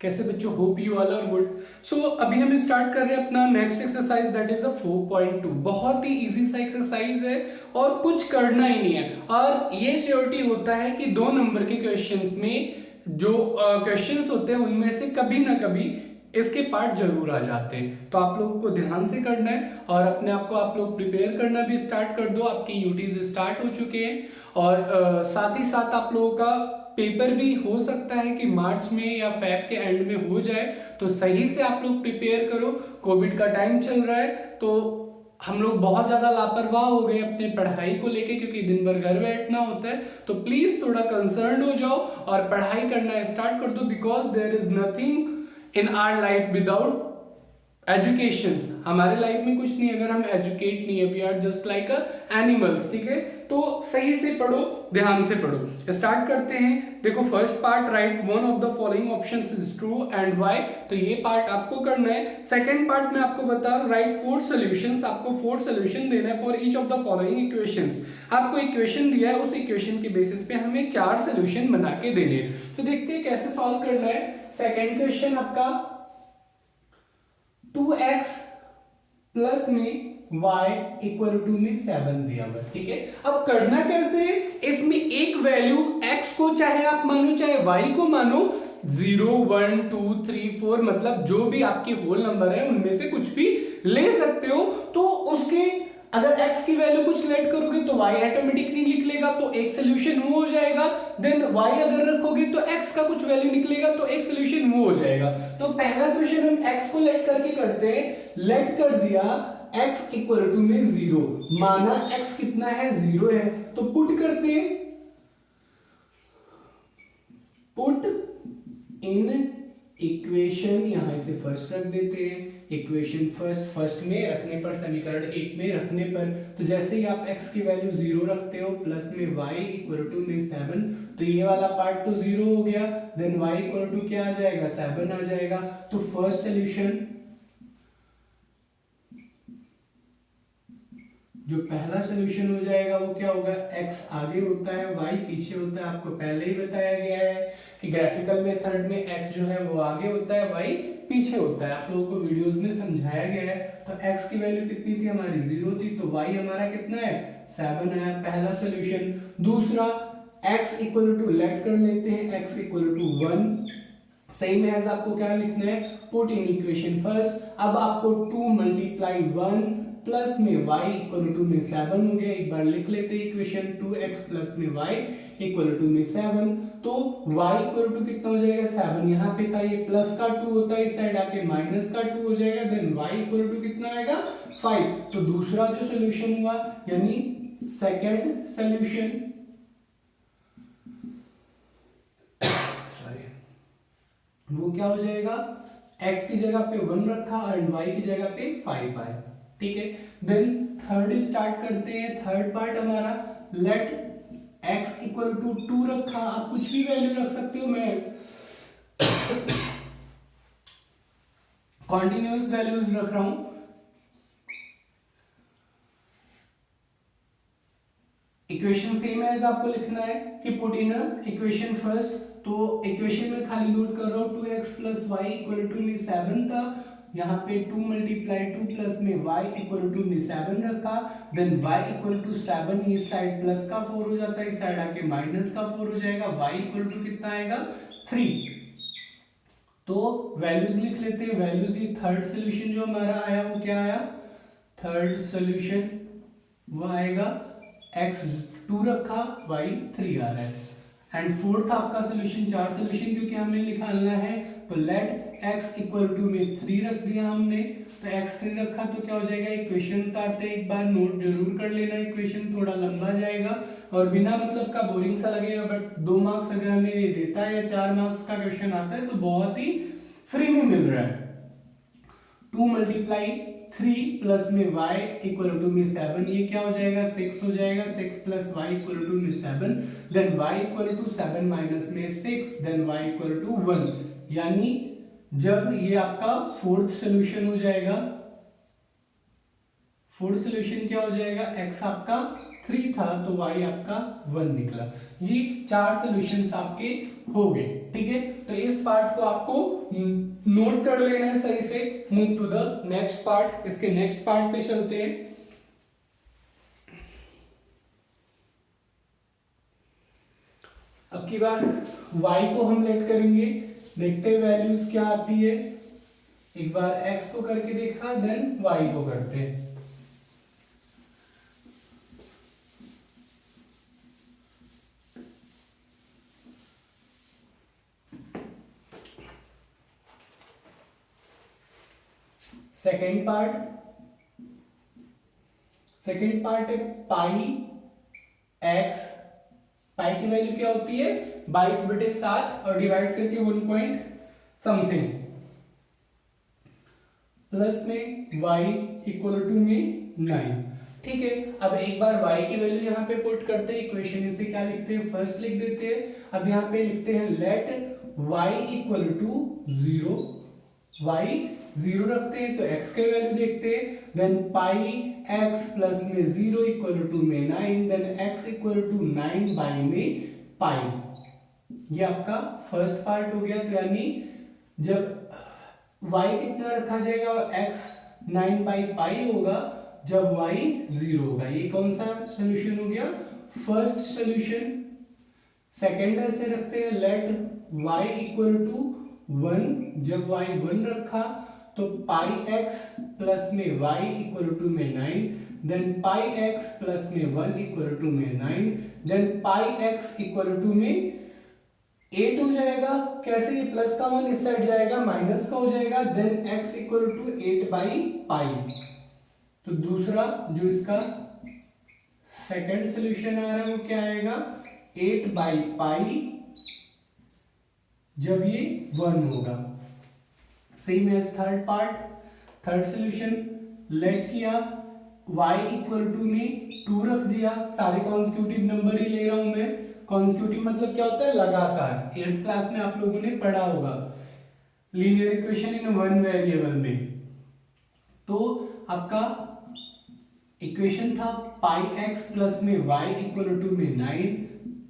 कैसे बच्चों, hope you all are good. So अभी हम स्टार्ट कर रहे हैं अपना next exercise, that is a 4.2। बहुत ही इजी सा एक्सरसाइज है और कुछ करना ही नहीं है। और ये श्योरिटी होता है कि 2 नंबर के क्वेश्चंस में जो क्वेश्चंस होते हैं उनमें से कभी ना कभी इसके पार्ट जरूर आ जाते हैं। तो आप लोगों को ध्यान से करना है और अपने आप को आप लोग प्रिपेयर करना भी स्टार्ट कर दो। आपके यूटीज स्टार्ट हो चुके हैं और साथ ही साथ आप लोगों का पेपर भी हो सकता है कि मार्च में या फेब के एंड में हो जाए। तो सही से आप लोग प्रिपेयर करो। कोविड का टाइम चल रहा है तो हम लोग बहुत ज्यादा लापरवाह हो गए अपने पढ़ाई को लेके, क्योंकि दिन भर घर बैठना होता है। तो प्लीज थोड़ा कंसर्न हो जाओ और पढ़ाई करना स्टार्ट कर दो, because there is nothing in our life without education. हमारे लाइफ में कुछ नहीं अगर हम एजुकेट नहीं है, we are just like animals. ठीक है, तो सही से पढ़ो, ध्यान से पढ़ो। स्टार्ट करते हैं। देखो first part, right one of the following options is true and why. तो ये पार्ट आपको करना है। सेकंड पार्ट में आपको बता रहा हूं, राइट 4 सॉल्यूशंस। आपको 4 सॉल्यूशन देना है for each of the following equations. आपको इक्वेशन दिया है, उस इक्वेशन के बेसिस पे हमें 4 सॉल्यूशन बना के देने हैं। तो देखते हैं कैसे सॉल्व करना है। सेकंड क्वेश्चन आपका 2x प्लस में y इक्वल टू में 7 दिया हुआ। ठीक है, अब करना कैसे, इसमें एक वैल्यू x को चाहे आप मानो चाहे y को मानो, 0 1 2 3 4 मतलब जो भी आपके होल नंबर है उनमें से कुछ भी ले सकते हो। तो उसके अगर x की वैल्यू कुछ लेट करोगे तो y ऑटोमेटिकली निकलेगा, तो एक सोल्यूशन वो हो जाएगा। देन y अगर रखोगे तो x का कुछ वैल्यू निकलेगा, तो एक सोल्यूशन वो हो जाएगा। तो पहला क्वेश्चन हम x को लेट करके करते हैं। लेट कर दिया x इक्वल टू में 0, माना x कितना है 0 है, तो पुट करते हैं। पुट इन इक्वेशन, यहां इसे फर्स्ट रख देते हैं। इक्वेशन फर्स्ट में रखने पर, समीकरण 1 में रखने पर, तो जैसे ही आप x की वैल्यू 0 रखते हो, प्लस में y इक्वल टू में 7, तो ये वाला पार्ट तो 0 हो गया। देन y इक्वल टू क्या आ जाएगा, 7 आ जाएगा। तो फर्स्ट सोल्यूशन, जो पहला सोल्यूशन हो जाएगा वो क्या होगा, x आगे होता है y पीछे होता है। आपको पहले ही बताया गया है कि ग्राफिकल मेथड में x जो है वो आगे होता है, y पीछे होता है। आप लोगों को वीडियोस में समझाया गया है। तो x की वैल्यू कितनी थी हमारी, 0 थी, तो y हमारा कितना है, 7 है, पहला सोल्यूशन। दूसरा x इक्वल टू, लेट कर लेते हैं, x equal to 1, same as आपको क्या लिखना है, पुट इन इक्वेशन फर्स्ट। अब आपको 2 मल्टीप्लाई 1 प्लस में y इक्वल टू में 7 हो गया। एक बार लिख लेते हैं इक्वेशन, 2x प्लस में y इक्वल टू में 7। तो y इक्वल टू कितना हो जाएगा, 7 यहाँ पे था, ये प्लस का 2 होता है, इस साइड आके माइनस का 2 हो जाएगा। देन y इक्वल टू कितना आएगा, 5। तो दूसरा जो सोल्यूशन हुआ, यानी सेकंड सोल्यूशन, वो क्या हो जाएगा, x की जगह पे 1 रखा एंड y की जगह पे 5 आया। ठीक है, देन थर्ड स्टार्ट करते हैं। थर्ड पार्ट हमारा, लेट x इक्वल टू 2 रखा, आप कुछ भी वैल्यू रख सकते हो, मैं कॉन्टिन्यूअस वैल्यूज रख रहा हूं। इक्वेशन सेम एज आपको लिखना है कि पुट इन इक्वेशन फर्स्ट। तो इक्वेशन में खाली नोट कर रहा हूं, 2x plus Y equal to में 7 था, यहाँ पे 2 मल्टीप्लाई 2 प्लस में y इक्वल टू में 7 रखा। देन y इक्वल टू 7, ये साइड प्लस का 4 हो जाता है, इस साइड आके माइनस का 4 हो जाएगा। y इक्वल टू कितना आएगा, 3। तो वैल्यूज लिख लेते हैं। वैल्यूज, ये थर्ड सोल्यूशन जो हमारा आया वो क्या आया, थर्ड सोल्यूशन वो आएगा, x 2 रखा, y 3 आ रहा है। एंड फोर्थ आपका सोल्यूशन, 4 सोल्यूशन क्योंकि हमें निकालना है, तो लेट x इक्वल टू में 3 रख दिया हमने। तो x 3 रखा तो क्या हो जाएगा, इक्वेशन उतारते एक बार नोट जरूर कर लेना, इक्वेशन थोड़ा लंबा जाएगा और बिना मतलब का बोरिंग सा लगेगा, बट 2 मार्क्स अगर हमें ये देता है या 4 मार्क्स का क्वेश्चन आता है तो बहुत ही फ्री में मिल रहा है। 2 मल्टीप्लाई 3 प्लस में y इक्वल टू में 7, ये क्या हो जाएगा, 6 हो जाएगा। 6 प्लस y इक्वल टू में 7, then y equal to 7 minus में 6, देन y इक्वल टू 1। यानी जब ये आपका फोर्थ सोल्यूशन हो जाएगा, फोर्थ सोल्यूशन क्या हो जाएगा, x आपका 3 था तो y आपका 1 निकला। ये 4 सॉल्यूशंस आपके हो गए। ठीक है, तो इस पार्ट को आपको नोट कर लेना है सही से। Move to the next part, इसके नेक्स्ट पार्ट पे चलते हैं। अब की बार y को हम लेट करेंगे, देखते हैं वैल्यूज क्या आती है। एक बार x को करके देखा, देन y को करते हैं। सेकेंड पार्ट है पाई x, पाई की वैल्यू क्या होती है 22/7 और डिवाइड करके 1 पॉइंट समथिंग, प्लस में y इक्वल टू में 9। ठीक है, अब एक बार y की वैल्यू यहाँ पे पुट करते हैं इक्वेशन, इसे क्या लिखते हैं, फर्स्ट लिख देते हैं। अब यहाँ पे लिखते हैं let y equal to 0, y 0 रखते हैं तो x के वैल्यू देखते हैं, देन पाई x प्लस में 0 इक्वल टू में 9, then x equal to 9 by में पाई। ये आपका फर्स्ट पार्ट हो गया। तो यानी जब y कितना रखा जाएगा, x 9 बाई पाई होगा जब y 0 होगा। ये कौन सा सोल्यूशन हो गया, फर्स्ट सोल्यूशन। सेकेंड ऐसे रखते हैं लेट y इक्वल टू 1, जब y 1 रखा तो पाई x प्लस में y इक्वल टू में 9, देन पाई x प्लस में 1 इक्वल टू में 9, then pi x equal to में 8 हो जाएगा। कैसे, ये प्लस का 1 इस साइड जाएगा, माइनस का हो जाएगा, then x equal to 8 by pi. तो दूसरा जो इसका सेकंड सॉल्यूशन आ रहा है वो क्या आएगा, 8 बाई पाई जब ये 1 होगा। Same as third part, third solution let किया, y इक्वल टू में 2 रख दिया, सारे कॉन्स्टिट्यूटिव नंबर ही ले रहा हूं मैं। कॉन्स्टिट्यूटिव मतलब क्या होता है, लगातार। 8th क्लास में आप लोगों ने पढ़ा होगा linear equation in one variable में। तो आपका इक्वेशन था पाई x प्लस में y इक्वल टू में 9,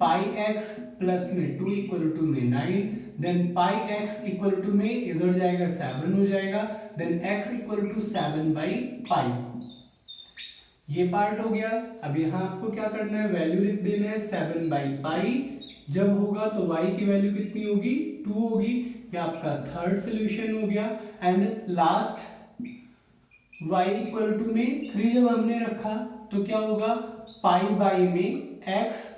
पाई x प्लस में 2 इक्वल टू में 9, then pi x equal to में इधर जाएगा 7 हो जाएगा, then x equal to 7 by pi. ये पार्ट हो गया। अब यहाँ आपको क्या करना है, वैल्यू लिख देना है 7 बाई पाई। जब होगा तो y की वैल्यू कितनी होगी, 2 होगी। ये आपका थर्ड सोल्यूशन हो गया। And last y equal to में 3 जब हमने रखा तो क्या होगा, पाई बाई में x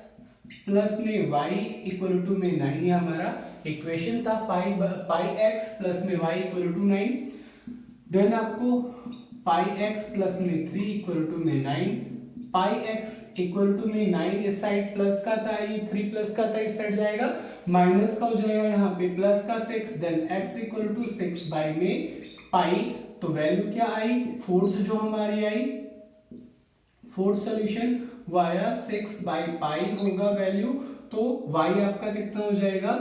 प्लस में y इक्वल टू में 9। ये हमारा इक्वेशन था, पाई x प्लस में y इक्वल टू 9। देन आपको पाई x प्लस में 3 इक्वल टू में 9, पाई x इक्वल टू में 9 इस साइड प्लस का था, ये 3 प्लस का था, इस साइड जाएगा माइनस का हो जाएगा, यहाँ पे प्लस का 6, then x equal to 6 by में पाई। तो वैल्यू क्या आई, फोर्थ जो हमारी आई, फोर्थ सॉल्यूशन वो आया 6 बाई पाई होगा वैल्यू। तो y आपका कितना हो जाएगा,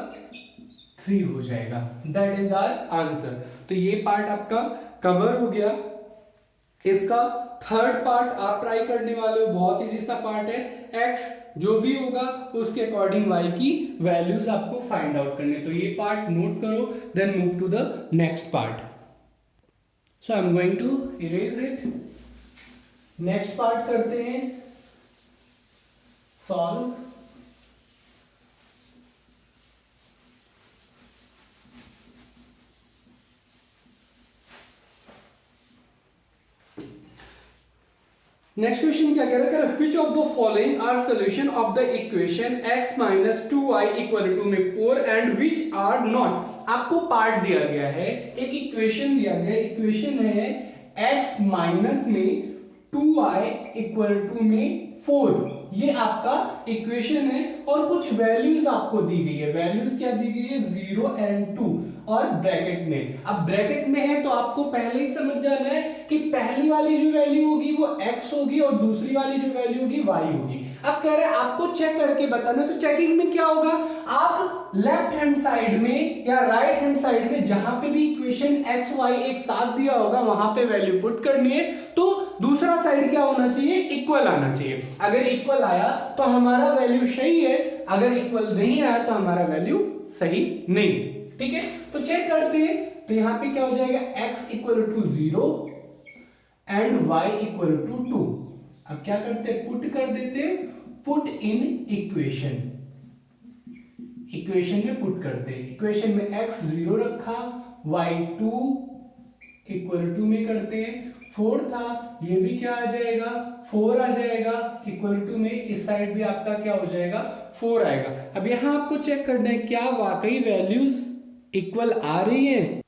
3 हो जाएगा। That is our answer. तो ये पार्ट आपका कवर हो गया। इसका थर्ड पार्ट आप ट्राई करने वाले हो, बहुत इजी सा पार्ट है। x जो भी होगा उसके अकॉर्डिंग y की वैल्यूज आपको फाइंड आउट करने। तो ये पार्ट नोट करो, then move to the next part. So I am going to erase it. Next part करते हैं सॉल्व। नेक्स्ट क्वेश्चन क्या कह रहा है, which of the following are solution of the equation x minus 2y equal to में 4 and which are not. आपको part दिया गया है, एक इक्वेशन दिया गया, इक्वेशन है x माइनस में 2y इक्वल टू में 4। ये आपका इक्वेशन है और कुछ वैल्यूज आपको दी गई है। वैल्यूज क्या दी गई है, 0 एंड 2 और ब्रैकेट में। अब ब्रैकेट में है तो आपको पहले ही समझ जाना है कि पहली वाली जो वैल्यू होगी वो x होगी और दूसरी वाली जो वैल्यू होगी y होगी। अब कह रहे हैं आपको चेक करके बताना। तो चेकिंग में क्या होगा, आप लेफ्ट हैंड साइड में या राइट हैंड साइड में जहां पे भी इक्वेशन x y एक साथ दिया होगा वहां पे वैल्यू पुट करनी है। तो दूसरा साइड क्या होना चाहिए, इक्वल आना चाहिए। अगर इक्वल आया तो हमारा वैल्यू सही है, अगर इक्वल नहीं आया तो हमारा वैल्यू सही नहीं। ठीक है, तो चेक करते हैं। तो यहाँ पे क्या हो जाएगा, x equal to 0 and y equal to 2। अब क्या करते हैं, पुट कर देते हैं, पुट इन इक्वेशन, इक्वेशन में पुट करते हैं। इक्वेशन में x 0 रखा, y 2 इक्वल टू में करते हैं, 4 था, ये भी क्या आ जाएगा, 4 आ जाएगा, इक्वल टू में इस साइड भी आपका क्या हो जाएगा, 4 आएगा। अब यहां आपको चेक करना है क्या वाकई वैल्यूज इक्वल आ रही है,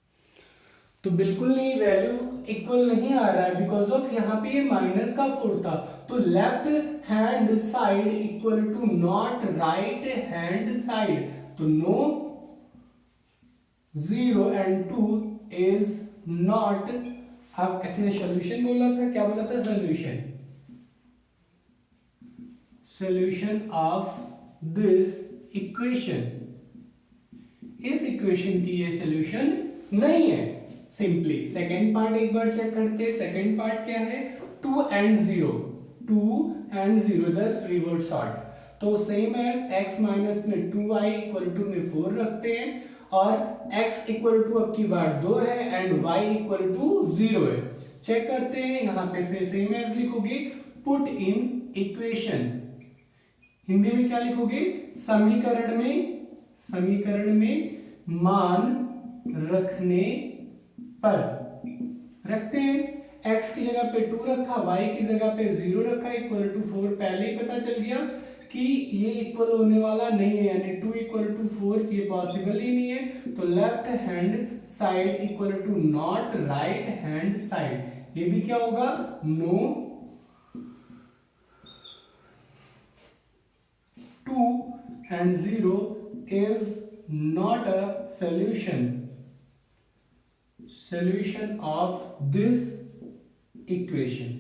तो बिल्कुल नहीं, वैल्यू इक्वल नहीं आ रहा है, बिकॉज ऑफ यहाँ पे ये माइनस का 4 था, तो left hand side equal to not right hand side, तो नो 0 एंड 2 इज नॉट। अब इसने सॉल्यूशन बोला था, क्या बोला था, solution, solution of this equation, इस इक्वेशन की ये सॉल्यूशन नहीं है। सिंपली सेकेंड पार्ट एक बार चेक करते हैं। सेकेंड पार्ट क्या है, 2 and 0, 2 and 0 just reverse sort, तो सेम एज x माइनस में 2y इक्वल टू में 4 रखते हैं, और x इक्वल टू अब की बार 2 है एंड y इक्वल टू 0 है। चेक करते हैं, यहाँ पे फिर सेम एज लिखोगे, पुट इन इक्वेशन, हिंदी में क्या लिखोगे, समीकरण में, समीकरण में मान रखने पर, रखते हैं, x की जगह पे 2 रखा, y की जगह पे 0 रखा, इक्वल टू 4, पहले ही पता चल गया कि ये इक्वल होने वाला नहीं है, यानी 2 इक्वल टू 4 ये पॉसिबल ही नहीं है, तो left hand side equal to not right hand side, ये भी क्या होगा, no 2 and 0 is not a solution of this equation।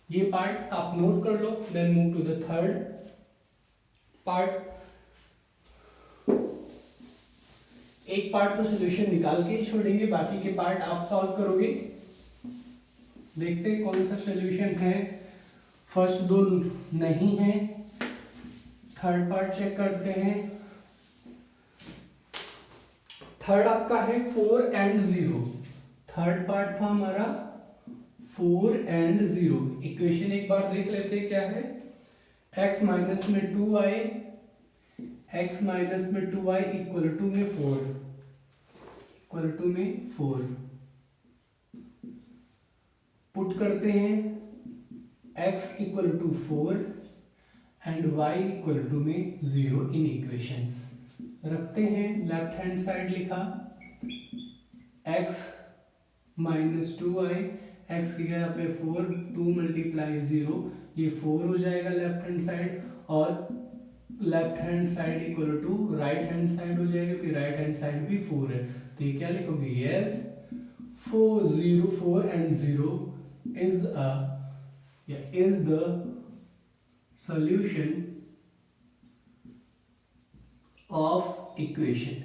ये पार्ट आप नोट कर लो, then move to the third part. एक पार्ट तो सॉल्यूशन निकाल के ही छोड़ेंगे, बाकी के पार्ट आप सॉल्व करोगे। देखते हैं कौन सा सॉल्यूशन है, फर्स्ट दो नहीं है, थर्ड पार्ट चेक करते हैं। थर्ड आपका है 4 and 0, थर्ड पार्ट था हमारा 4 and 0। इक्वेशन एक बार देख लेते हैं क्या है, x माइनस में 2y, x माइनस में 2y इक्वल टू में 4, इक्वल टू में 4, पुट करते हैं, x equal to 4 and y equal to में 0 इन इक्वेशंस रखते हैं। लेफ्ट हैंड साइड लिखा, x माइनस 2y, x की जगह पे 4, 2 मल्टीप्लाई 0, ये 4 हो जाएगा लेफ्ट हैंड साइड, और left hand side equal to right hand side हो जाएगा, क्योंकि राइट हैंड साइड भी 4 है, तो ये क्या लिखोगे, yes 4 and 0 is the solution of equation,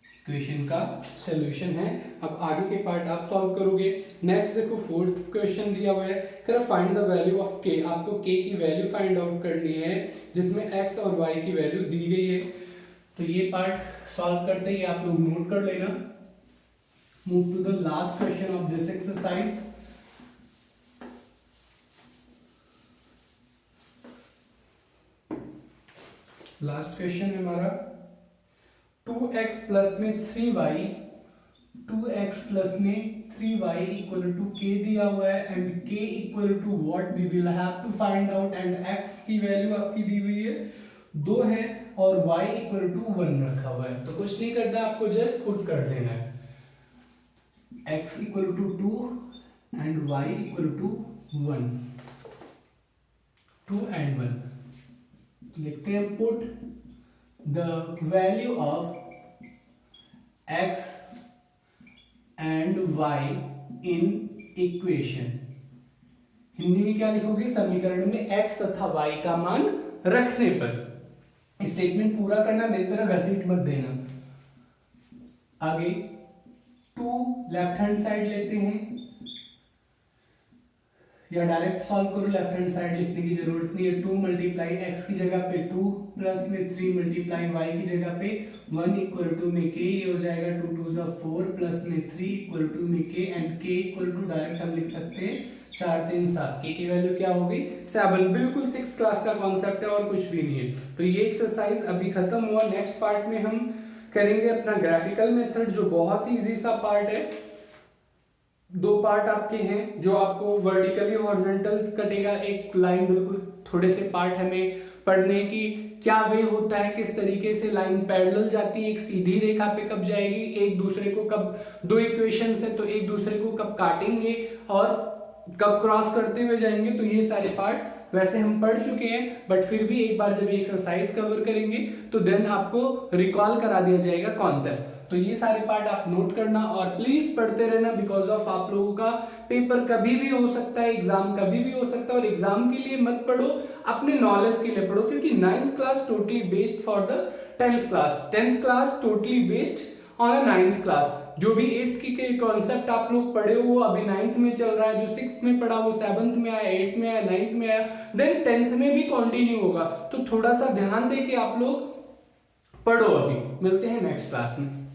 equation का सॉल्यूशन है। अब आगे के पार्ट आप सॉल्व करोगे। नेक्स्ट देखो फोर्थ क्वेश्चन दिया हुआ है, कर find the value of k, आपको k की वैल्यू फाइंड आउट करनी है जिसमें x और y की वैल्यू दी गई है। तो ये पार्ट सॉल्व करते ही आप लोग नोट कर लेना। Move to the last question of this exercise. Last question है हमारा 2x प्लस में 3y, 2x प्लस में 3y इक्वल टू k दिया हुआ है and k equal to what we will have to find out, and x की value आपकी दी हुई है 2 है और y इक्वल टू 1 रखा हुआ है। तो कुछ नहीं करना, आपको जस्ट पुट कर देना है, x equal to 2 and y equal to 1, 2 and 1। लिखते हैं put the value of x and y in equation. Hindi में क्या लिखोगे, समीकरण में x तथा y का मान रखने पर। स्टेटमेंट पूरा करना, मेरी तरह घसीट मत देना। आगे 2 लेफ्ट हैंड साइड लेते हैं, या डायरेक्ट सॉल्व करो, लेफ्ट हैंड साइड लिखने की जरूरत नहीं है। 2 मल्टीप्लाई एक्स की जगह पे 2 प्लस में 3 मल्टीप्लाई वाई की जगह पे 1 इक्वल टू में के, ये हो जाएगा 2 2 जा 4 प्लस में 3 इक्वल टू में के एंड के इक्वल टू डायरेक्ट हम लिख सकते हैं 4 3 7। के की वैल्यू क्या हो गई 7। बिल्कुल 6 क्लास का कॉन्सेप्ट है और कुछ भी नहीं है। तो ये एक्सरसाइज अभी खत्म हुआ। नेक्स्ट पार्ट में हम करेंगे अपना ग्राफिकल मेथड, जो बहुत ही इजी सा पार्ट है। 2 पार्ट आपके हैं जो आपको वर्टिकली हॉरिजॉन्टल कटेगा, एक लाइन बिल्कुल थोड़े से पार्ट हमें पढ़ने की क्या वे होता है, किस तरीके से लाइन पैरेलल जाती है, एक सीधी रेखा पे कब जाएगी, एक दूसरे को कब, 2 इक्वेशन है तो एक दूसरे को कब काटेंगे और कब क्रॉस करते हुए जाएंगे। तो ये सारे पार्ट वैसे हम पढ़ चुके हैं, बट फिर भी एक बार जब एक्सरसाइज कवर करेंगे तो देन आपको रिकॉल करा दिया जाएगा कॉन्सेप्ट। तो ये सारे पार्ट आप नोट करना और प्लीज पढ़ते रहना, बिकॉज ऑफ आप लोगों का पेपर कभी भी हो सकता है, एग्जाम कभी भी हो सकता है। और एग्जाम के लिए मत पढ़ो, अपने नॉलेज के लिए पढ़ो, क्योंकि 9th class totally based for the 10th class, 10th class totally based on a 9th class. जो भी 8th की कॉन्सेप्ट आप लोग पढ़े हो वो अभी 9th में चल रहा है, जो 6th में पढ़ा वो 7th में आया, 8th में आया, 9th में आया, देन 10th में भी कंटिन्यू होगा। तो थोड़ा सा ध्यान दे के आप लोग पढ़ो। अभी मिलते हैं नेक्स्ट क्लास में।